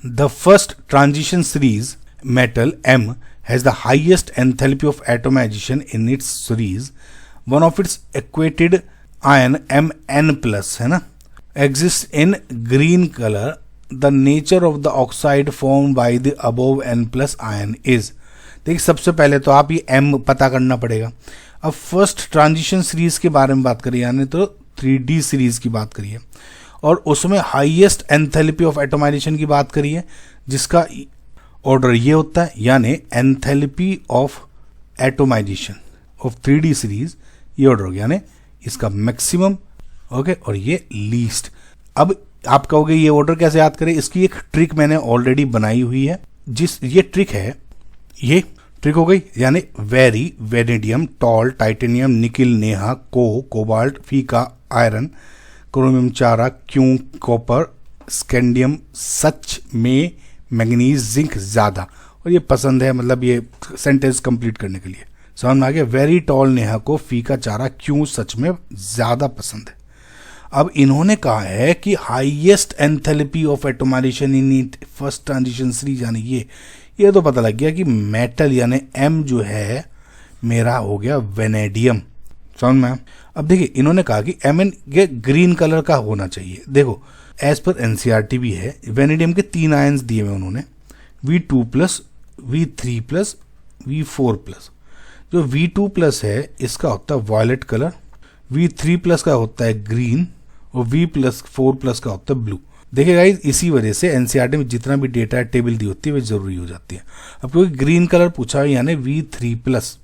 The first transition series metal M has the highest enthalpy of atomization in its series. One of its equated ion Mn plus है ना exists in green color. The nature of the oxide formed by the above N plus ion is. देखिए सबसे पहले तो आप ये M पता करना पड़ेगा. अब फर्स्ट ट्रांजिशन सीरीज के बारे में बात करिए यानी तो 3D सीरीज की बात करिए और उसमें हाईएस्ट एंथैल्पी ऑफ एटोमाइजेशन की बात करिए जिसका ऑर्डर ये होता है यानी enthalpy of atomization of 3D series ये ऑर्डर हो गया यानी इसका मैक्सिमम ओके और ये लीस्ट. अब आप कहोगे ये ऑर्डर कैसे याद करें, इसकी एक ट्रिक मैंने ऑलरेडी बनाई हुई है. जिस ये ट्रिक है ये ट्रिक हो गई यानी very, vanadium, tall, titanium, nickel, Neha, cobalt, फीका, आयरन, क्रोमियम, चारा, क्यों, कॉपर, स्कैंडियम, सच में, मैग्नीज, जिंक ज्यादा. और ये पसंद है मतलब ये सेंटेंस कंप्लीट करने के लिए समझ में आ गया. वेरी, टॉल, नेहा को, फीका, चारा, क्यों सच में ज्यादा पसंद है. अब इन्होंने कहा है कि highest enthalpy of atomization in it first transition series यानी ये तो पता लग गया कि मेटल यानी M जो है मेरा हो गया वेनेडियम. समझ में. अब देखिए इन्होंने कहा कि Mn ये ग्रीन कलर का होना चाहिए. देखो एज पर एनसीईआरटी भी है वेनेडियम के 3 आयंस दिए हुए उन्होंने V2 plus, V3 plus, V4 plus. जो V2 प्लस है इसका होता है वायलेट कलर, V3 प्लस का होता है ग्रीन और V+4 प्लस का होता है ब्लू. देखिए गाइस इसी वजह से एनसीईआरटी में जितना भी डेटा टेबल दी होती है वो जरूरी हो जाती है. अब क्योंकि ग्रीन कलर पूछा है यानी V3 प्लस.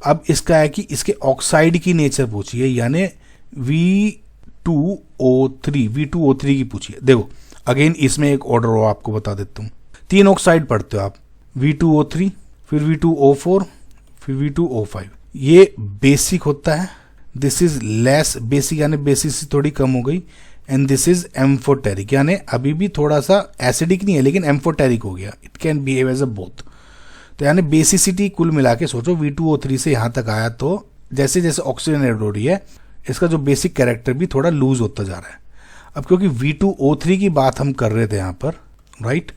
अब इसका है कि इसके ऑक्साइड की नेचर पूछी है यानी V2O3 की पूछी है. देखो अगेन इसमें एक ऑर्डर हो आपको बता देता हूँ. 3 ऑक्साइड पढ़ते हो आप V2O3 फिर V2O4 फिर V2O5. ये बेसिक होता है. दिस इज लेस बेसिक यानी बेसिक से थोड़ी कम हो गई एंड दिस इज एम्फोटेरिक यानी अभी भी थोड़ा सा एसिडिक नहीं है लेकिन एम्फोटेरिक हो गया. It can behave as a both. तो यानी बेसिसिटी कुल मिला के सोचो V2O3 से यहाँ तक आया तो जैसे जैसे ऑक्सीजन ऐड हो रही है इसका जो बेसिक कैरेक्टर भी थोड़ा लूज होता जा रहा है. अब क्योंकि V2O3 की बात हम कर रहे थे यहाँ पर राइट.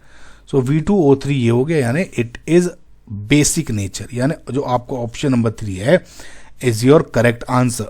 सो V2O3 ये हो गया यानी इट इज बेसिक नेचर यानी जो आपको ऑप्शन नंबर 3 है इज योर करेक्ट आंसर.